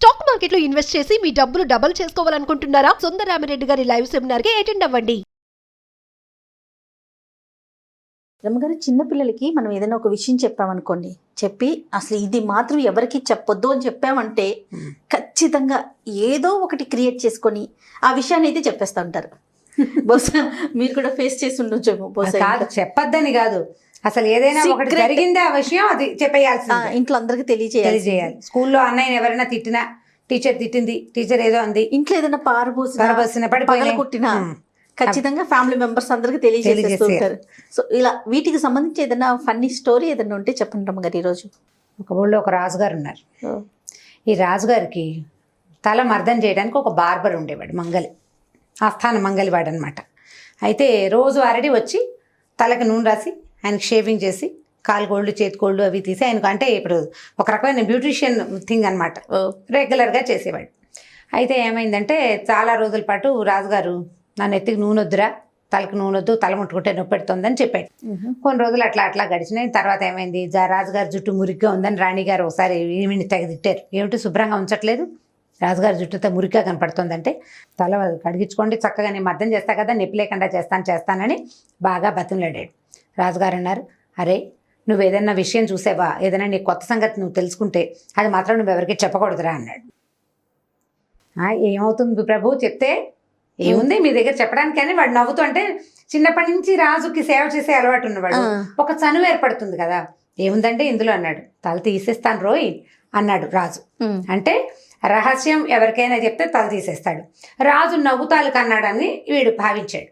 Stock మార్కెట్లో invest చేసి మీ డబ్బులు డబుల్ చేసుకోవాలనుకుంటున్నారా? సుందరరామిరెడ్డి గారి లైవ్ సెమినార్ కి అటెండ్ అవ్వండి. రమ్మగారు, చిన్నపిల్లలకి మనం ఏదైనా ఒక విషయం చెప్పామనుకోండి, చెప్పి అసలు ఇది మాత్రం ఎవరికి చెప్పొద్దు అని చెప్పామంటే ఖచ్చితంగా ఏదో ఒకటి క్రియేట్ చేసుకొని ఆ విషయాన్ని అయితే చెప్పేస్తూ ఉంటారు. బహుశా మీరు కూడా ఫేస్ చేసి ఉండొచ్చేమో. బహుశా కాదు, చెప్పొద్దని కాదు, అసలు ఏదైనా ఒకటి జరిగిందే ఆ విషయం అది చెప్పేయాల్సింది, ఇంట్లో అందరికి తెలియజేయాలి. స్కూల్లో అన్నయ్య ఎవరైనా తిట్టినా, టీచర్ తిట్టింది, టీచర్ ఏదో అంది, ఇంట్లో ఏదైనా పారబోసిన పడిపోయిన కుట్టినా ఖచ్చితంగా ఫ్యామిలీ మెంబర్స్ అందరికి తెలియజేస్తారు. సో ఇలా వీటికి సంబంధించి ఏదైనా ఫన్నీ స్టోరీ ఏదైనా ఉంటే చెప్పండి రమ్మగారు. ఈరోజు ఒక ఊళ్ళో ఒక రాజుగారు ఉన్నారు. ఈ రాజుగారికి తల మర్దన చేయడానికి ఒక బార్బర్ ఉండేవాడు, మంగలి, ఆస్థాన మంగలివాడు అనమాట. అయితే రోజు అరడి వచ్చి తలకి నూనె రాసి ఆయనకి షేవింగ్ చేసి కాలు కోళ్ళు చేతి కోళ్ళు అవి తీసి ఆయనకు, అంటే ఇప్పుడు ఒక రకమైన బ్యూటిషియన్ థింగ్ అనమాట, రెగ్యులర్గా చేసేవాడు. అయితే ఏమైందంటే చాలా రోజుల పాటు రాజుగారు నా నెత్తికి నూనె వద్దురా, తలకి నూనె వద్దు, తల ముట్టుకుంటే నొప్పి పెడుతుందని చెప్పాడు. కొన్ని రోజులు అట్లా గడిచినాయి. తర్వాత ఏమైంది, రాజుగారి జుట్టు మురిగ్గా ఉందని రాణిగారు ఒకసారి ఈవిని తెగ తిట్టారు. ఏమిటి శుభ్రంగా ఉంచట్లేదు, రాజుగారి జుట్టుతో మురిగ్గా కనపడుతుందంటే, తల కడిగించుకోండి, చక్కగా నేను మర్దం చేస్తా కదా, నొప్పి లేకుండా చేస్తానని బాగా బతిమలాడాడు. రాజుగారు అన్నారు, అరే నువ్వు ఏదైనా విషయం చూసావా, ఏదైనా నీ కొత్త సంగతి నువ్వు తెలుసుకుంటే అది మాత్రం నువ్వు ఎవరికి చెప్పకూడదురా అన్నాడు. ఏమవుతుంది ప్రభు, చెప్తే ఏముంది మీ దగ్గర చెప్పడానికి అని వాడు నవ్వుతూ, అంటే చిన్నప్పటి నుంచి రాజుకి సేవ చేసే అలవాటు ఉన్నవాడు, ఒక చనువు ఏర్పడుతుంది కదా. ఏముందంటే ఇందులో అన్నాడు, తల తీసేస్తాను రోయ్ అన్నాడు రాజు. అంటే రహస్యం ఎవరికైనా చెప్తే తల తీసేస్తాడు. రాజు నవ్వుతాలకు అన్నాడని వీడు భావించాడు.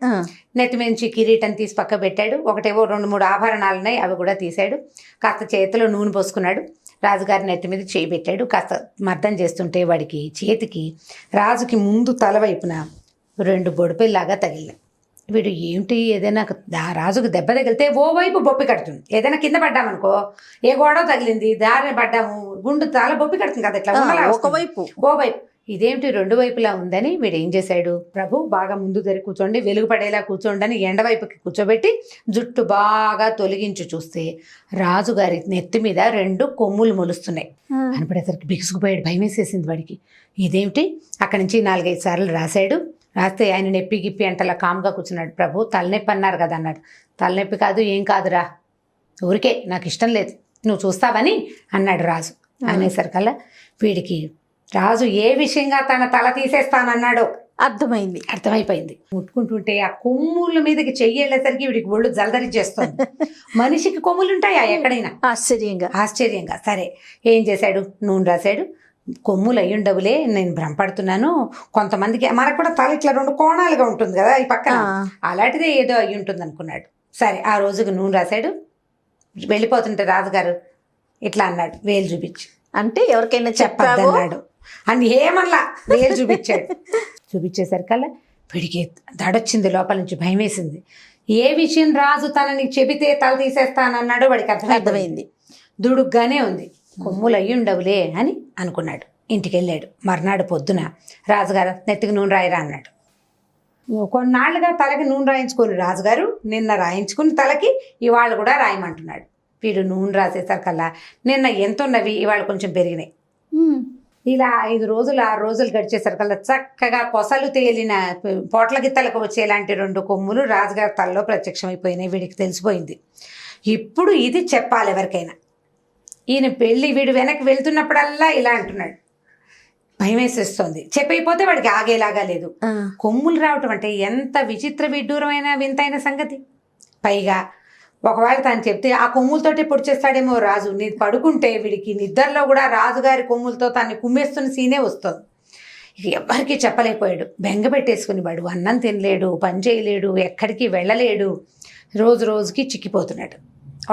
నెత్తి నుంచి కిరీటం తీసి పక్క పెట్టాడు. ఒకటేవో 2-3 ఆభరణాలు ఉన్నాయి, అవి కూడా తీశాడు. కాస్త చేతిలో నూనె పోసుకున్నాడు. రాజుగారి నెత్తి మీద చేయి పెట్టాడు. కాస్త మర్దం చేస్తుంటే వాడికి చేతికి రాజుకి ముందు తల వైపున 2 బొడిపిల్లాగా తగిలినాయి. వీడు ఏమిటి, ఏదైనా రాజుకు దెబ్బ తగిలితే ఓవైపు బొప్పి కడుతుంది, ఏదైనా కింద పడ్డామనుకో, ఏ గోడవ తగిలింది, దారిని పడ్డాము, గుండు తల బొప్పి కడుతుంది కదా, ఇట్లా ఓవైపు. ఇదేమిటి 2 వైపులా ఉందని వీడు ఏం చేశాడు, ప్రభు బాగా ముందు దగ్గర కూర్చోండి, వెలుగు పడేలా కూర్చోండి, ఎండవైపుకి కూర్చోబెట్టి జుట్టు బాగా తొలగించి చూస్తే రాజుగారి నెత్తి మీద 2 కొమ్ములు మొలుస్తున్నాయి. కనపడేసరికి బిగుసుకుపోయాడు, భయం వేసేసింది వాడికి. ఇదేమిటి, అక్కడి నుంచి 4-5 సార్లు రాస్తే ఆయన నొప్పి గిప్పి అంటలా కామ్గా కూర్చున్నాడు. ప్రభు తలనొప్పి అన్నారు కదా అన్నాడు. తలనొప్పి కాదు, ఏం కాదురా, ఊరికే నాకు ఇష్టం లేదు, నువ్వు చూస్తావని అన్నాడు రాజు. అనేసరికల్లా వీడికి రాజు ఏ విషయంగా తన తల తీసేస్తానన్నాడో అర్థమైపోయింది. ముట్టుకుంటుంటే ఆ కొమ్ముల మీదకి చెయ్యి వెళ్ళేసరికి వీడికి ఒళ్ళు జలదరిచేస్తుంది. మనిషికి కొమ్ములు ఉంటాయా ఎక్కడైనా? ఆశ్చర్యంగా. సరే ఏం చేశాడు, నూనె రాశాడు. కొమ్ములు అయ్యుండవులే, నేను భ్రమపడుతున్నాను, కొంతమందికి మనకు కూడా తల ఇట్లా 2 కోణాలుగా ఉంటుంది కదా ఈ పక్కన, అలాంటిదే ఏదో అయ్యి ఉంటుంది అనుకున్నాడు. సరే ఆ రోజుకి నూనె రాశాడు. వెళ్ళిపోతుంటే రాజుగారు ఇట్లా అన్నాడు, వేలు చూపించి, అంటే ఎవరికైనా చెప్పద్దు అన్నాడు అని ఏమల్లా వేలు చూపించాడు. చూపించేసరికల్లా వీడికి దడొచ్చింది, లోపల నుంచి భయం వేసింది. ఏ విషయం రాజు తనని చెబితే తల తీసేస్తానన్నాడో వాడికి అర్థమైంది. దుడుగ్గానే ఉంది, కొమ్ములు అయ్యుండవులే అని అనుకున్నాడు. ఇంటికి వెళ్ళాడు. మర్నాడు పొద్దున రాజుగారు నెత్తికి నూనె రాయిరా అన్నాడు. కొన్నాళ్ళుగా తలకి నూనె రాయించుకొని రాజుగారు నిన్న రాయించుకుని తలకి ఇవాళ కూడా రాయమంటున్నాడు. వీడు నూనె రాసేసరికల్లా నిన్న ఎంత ఉన్నవి ఇవాళ కొంచెం పెరిగినాయి. ఇలా 5 రోజులు 6 రోజులు గడిచేసరికల్లా చక్కగా కొసలు తేలిన పోట్ల గిత్తలకు వచ్చేలాంటి 2 కొమ్ములు రాజుగారి తలలో ప్రత్యక్షమైపోయినాయి. వీడికి తెలిసిపోయింది, ఇప్పుడు ఇది చెప్పాలి ఎవరికైనా. ఈయన వీడు వెనక్కి వెళ్తున్నప్పుడల్లా ఇలా అంటున్నాడు. భయం వేసేస్తోంది, చెప్పైపోతే వాడికి ఆగేలాగా లేదు. కొమ్ములు రావటం అంటే ఎంత విచిత్ర విడ్డూరమైన వింతైన సంగతి. పైగా ఒకవేళ తాను చెప్తే ఆ కొమ్ములతోటే పొడి చేస్తాడేమో రాజు. నీ పడుకుంటే వీడికి నిద్రలో కూడా రాజుగారి కొమ్ములతో తన్ని కుమ్మేస్తున్న సీనే వస్తుంది. ఇక ఎవ్వరికీ చెప్పలేకపోయాడు. బెంగ పెట్టేసుకుని వాడు అన్నం తినలేడు, పని చేయలేడు, ఎక్కడికి వెళ్ళలేడు, రోజుకి చిక్కిపోతున్నాడు.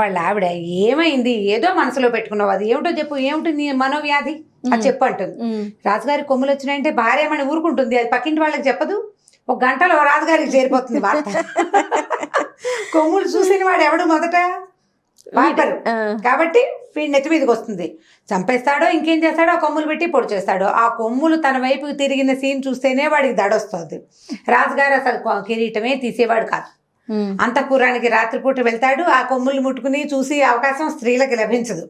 వాళ్ళ ఆవిడ ఏమైంది, ఏదో మనసులో పెట్టుకున్నావు, అది ఏమిటో చెప్పు, ఏమిటి నీ మనోవ్యాధి అది చెప్పు అంటుంది. రాజుగారి కొమ్ములు వచ్చినాయంటే భార్య ఏమని ఊరుకుంటుంది, అది పక్కింటి వాళ్ళకి చెప్పదు. 1 గంటలో రాజుగారికి చేరిపోతుంది వార్త. కొమ్ములు చూసిన వాడు ఎవడు మొదట వాడరు కాబట్టి వీడి నెత్తి మీదకి వస్తుంది. చంపేస్తాడో ఇంకేం చేస్తాడో, కొమ్ములు పెట్టి పొడి చేస్తాడో. ఆ కొమ్ములు తన వైపుకి తిరిగిన సీన్ చూస్తేనే వాడికి దడొస్తుంది. రాజుగారు అసలు కిరీటమే తీసేవాడు కాదు. అంతఃపురానికి రాత్రిపూట వెళ్తాడు. ఆ కొమ్ములు ముట్టుకుని చూసి అవకాశం స్త్రీలకు లభించదు.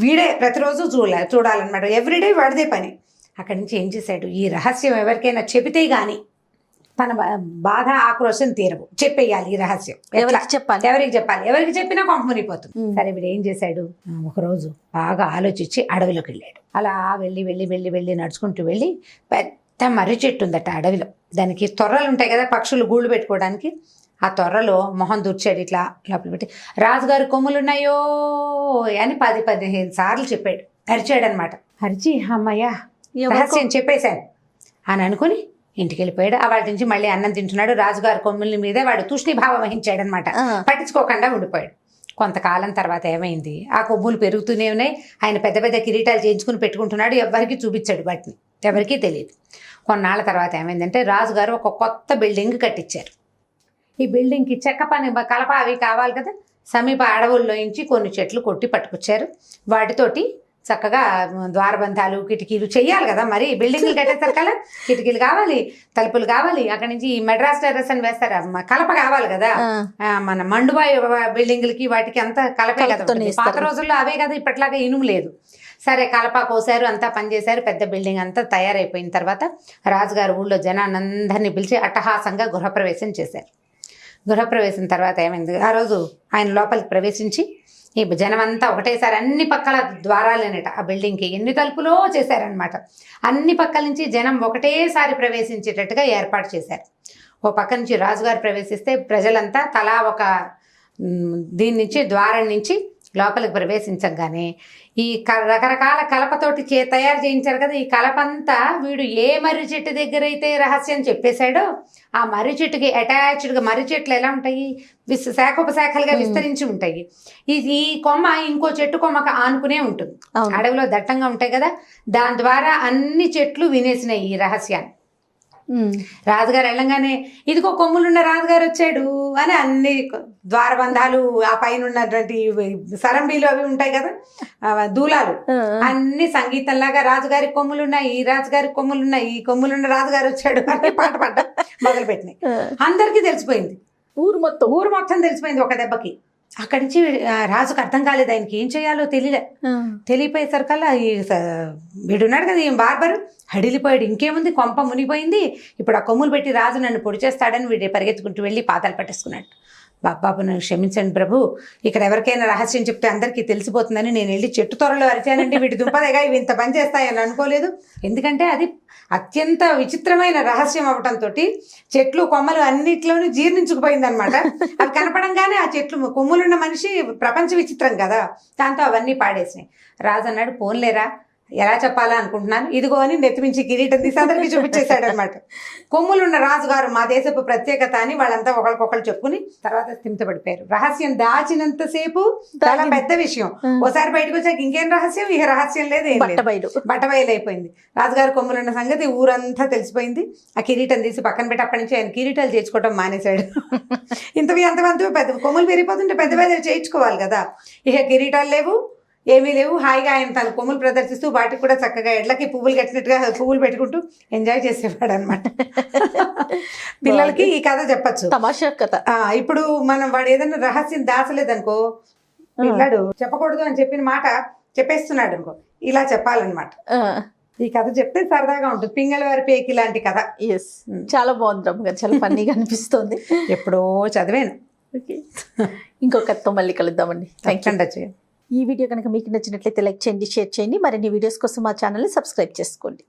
వీడే ప్రతిరోజు చూడాలన్నమాట. ఎవ్రీడే వాడిదే పని. అక్కడి నుంచి ఏం చేశాడు, ఈ రహస్యం ఎవరికైనా చెబితే గాని తన బాధ ఆక్రోశం తీరవు, చెప్పేయాలి ఈ రహస్యం. ఎవరికి చెప్పాలి? ఎవరికి చెప్పినా కొంప మునిగిపోతుంది. సరే వీడు ఏం చేశాడు, ఒకరోజు బాగా ఆలోచించి అడవిలోకి వెళ్ళాడు. అలా వెళ్ళి వెళ్ళి వెళ్ళి వెళ్ళి నడుచుకుంటూ వెళ్ళి పెద్ద మర్రి చెట్టు ఉందట అడవిలో. దానికి తొర్రలు ఉంటాయి కదా పక్షులు గూళ్ళు పెట్టుకోవడానికి. ఆ తొర్రలో మొహం దూర్చాడు, ఇట్లా లోపల పెట్టి రాజుగారి కొమ్ములు ఉన్నాయో అని 10-15 సార్లు చెప్పాడు. అరిచాడు అనమాట. అరిచి అమ్మయ్య రహస్యం చెప్పేశాను అని అనుకుని ఇంటికి వెళ్ళిపోయాడు. వాటి నుంచి మళ్ళీ అన్నం తింటున్నాడు. రాజుగారి కొమ్ముల మీదే వాడు తూష్ణీభావం వహించాడు అనమాట. పట్టించుకోకుండా ఉండిపోయాడు. కొంతకాలం తర్వాత ఏమైంది, ఆ కొమ్ములు పెరుగుతూనే ఉన్నాయి. ఆయన పెద్ద పెద్ద కిరీటాలు చేయించుకుని పెట్టుకుంటున్నాడు. ఎవరికి చూపించాడు వాటిని, ఎవరికీ తెలియదు. కొన్నాళ్ళ తర్వాత ఏమైందంటే రాజుగారు ఒక కొత్త బిల్డింగ్ కట్టించారు. ఈ బిల్డింగ్కి చెక్క పని కలప అవి కావాలి కదా, సమీప అడవుల్లోంచి కొన్ని చెట్లు కొట్టి పట్టుకొచ్చారు. వాటితోటి చక్కగా ద్వారబంధాలు కిటికీలు చెయ్యాలి కదా, మరి బిల్డింగ్లు కట్టేస్తారు కదా, కిటికీలు కావాలి, తలుపులు కావాలి. అక్కడి నుంచి మెడ్రాస్ టెర్రస్ అని వేస్తారు, కలప కావాలి కదా. మన మండుబాయి బిల్డింగ్లకి వాటికి అంతా కలపే కదా. పాత రోజుల్లో అవే కదా, ఇప్పట్లాగా ఇనుము లేదు. సరే కలప కోసారు, అంతా పనిచేశారు. పెద్ద బిల్డింగ్ అంతా తయారైపోయిన తర్వాత రాజుగారు ఊళ్ళో జనానందరినీ పిలిచి అట్టహాసంగా గృహప్రవేశం చేశారు. గృహప్రవేశం తర్వాత ఏమైంది, ఆ రోజు ఆయన లోపలికి ప్రవేశించి ఈ జనమంతా ఒకటేసారి అన్ని పక్కల ద్వారాలేనట ఆ బిల్డింగ్కి ఎన్ని తలుపులో చేశారనమాట. అన్ని పక్కల నుంచి జనం ఒకటేసారి ప్రవేశించేటట్టుగా ఏర్పాటు చేశారు. ఓ పక్క నుంచి రాజుగారు ప్రవేశిస్తే ప్రజలంతా తలా ఒక దీని నుంచి ద్వారం నుంచి లోపలికి ప్రవేశించగానే ఈ రకరకాల కలపతోటి తయారు చేయించారు కదా, ఈ కలపంతా వీడు ఏ మర్రి చెట్టు దగ్గర అయితే రహస్యం చెప్పేశాడో ఆ మర్రి చెట్టుకి అటాచ్డ్గా, మర్రి చెట్లు ఎలా ఉంటాయి శాఖోపశాఖలుగా విస్తరించి ఉంటాయి. ఈ కొమ్మ ఇంకో చెట్టు కొమ్మకు ఆనుకునే ఉంటుంది. అడవిలో దట్టంగా ఉంటాయి కదా, దాని ద్వారా అన్ని చెట్లు వినేసినాయి ఈ రహస్యాన్ని. రాజుగారు వెళ్ళంగానే ఇదిగో కొమ్ములున్న రాజుగారు వచ్చాడు అని అన్ని ద్వారబంధాలు, ఆ పైన ఉన్నటువంటి సరంబీలు అవి ఉంటాయి కదా, దూలాలు అన్ని సంగీతంలాగా రాజుగారి కొమ్ములున్నాయి, ఈ రాజుగారి కొమ్ములున్నాయి, ఈ కొమ్ములున్న రాజుగారు వచ్చాడు అని పాట మొదలు పెట్టినాయి. అందరికీ తెలిసిపోయింది, ఊరు మొత్తం తెలిసిపోయింది ఒక దెబ్బకి. అక్కడి నుంచి రాజుకు అర్థం కాలేదు, ఆయనకి ఏం చేయాలో తెలియపోయేసరికల్లా వీడున్నాడు కదా ఈ బార్బర్ హడిలిపోయాడు. ఇంకేముంది, కొంప మునిగిపోయింది, ఇప్పుడు ఆ కొమ్ములు పెట్టి రాజు నన్ను పొడి చేస్తాడని వీడు పరిగెత్తుకుంటూ వెళ్ళి పాదాలు పట్టేసుకున్నాడు. బాబు నన్ను క్షమించండి ప్రభు, ఇక్కడ ఎవరికైనా రహస్యం చెప్తే అందరికీ తెలిసిపోతుందని నేను వెళ్ళి చెట్టు త్వరలో అరిచానంటే వీటి దుంపదేగా ఇవి ఇంత పని చేస్తాయని అనుకోలేదు. ఎందుకంటే అది అత్యంత విచిత్రమైన రహస్యం అవటంతో చెట్లు కొమ్మలు అన్నిట్లోనూ జీర్ణించుకుపోయింది అనమాట. అవి కనపడంగానే ఆ చెట్లు కొమ్ములున్న మనిషి ప్రపంచ విచిత్రం కదా, దాంతో అవన్నీ పాడేసినాయి. రాజు అన్నాడు, పోన్లేరా ఎలా చెప్పాలా అనుకుంటున్నాను, ఇదిగో అని నెత్తిమించి కిరీటం తీసి అందరికీ చూపించేశాడు అనమాట. కొమ్ములున్న రాజుగారు మా దేశపు ప్రత్యేకత అని వాళ్ళంతా ఒకరికొకరు చెప్పుకుని తర్వాత స్థిమితపడిపోయారు. రహస్యం దాచినంతసేపు చాలా పెద్ద విషయం, ఓసారి బయటకు వచ్చాక ఇంకేం రహస్యం, ఇక రహస్యం లేదు, బట్టబయలైపోయింది. రాజుగారు కొమ్ములున్న సంగతి ఊరంతా తెలిసిపోయింది. ఆ కిరీటం తీసి పక్కన పెట్టి అప్పటి నుంచి ఆయన కిరీటాలు చేయించుకోవడం మానేశాడు. అంతమంది పెద్ద కొమ్ములు పెరిగిపోతుంటే పెద్ద పెద్దవి చేయించుకోవాలి కదా, ఇక కిరీటాలు లేవు, ఏమీ లేవు. హాయిగా ఆయన తన కొమ్ములు ప్రదర్శిస్తూ వాటికి కూడా చక్కగా ఎడ్లకి పువ్వులు కట్టినట్టుగా పువ్వులు పెట్టుకుంటూ ఎంజాయ్ చేసేవాడు అనమాట. పిల్లలకి ఈ కథ చెప్పచ్చు, తమాషా కథ. ఇప్పుడు మనం వాడు ఏదైనా రహస్యం దాచలేదనుకో, పిల్లాడు చెప్పకూడదు అని చెప్పిన మాట చెప్పేస్తున్నాడు అనుకో, ఇలా చెప్పాలన్నమాట. ఈ కథ చెప్తే సరదాగా ఉంటుంది, పింగళ వారి పేకి లాంటి కథ. ఎస్, చాలా బాగుంది రమ్మగారు, చాలా ఫన్నీగా అనిపిస్తుంది. ఎప్పుడో చదివాను. ఇంకో కథతో మళ్ళీ కలుద్దామండి. Thank you. ఈ వీడియో కనుక మీకు నచ్చినట్లయితే లైక్ చేయండి, షేర్ చేయండి. మరిన్ని వీడియోస్ కోసం మా ఛానల్ని సబ్స్క్రైబ్ చేసుకోండి.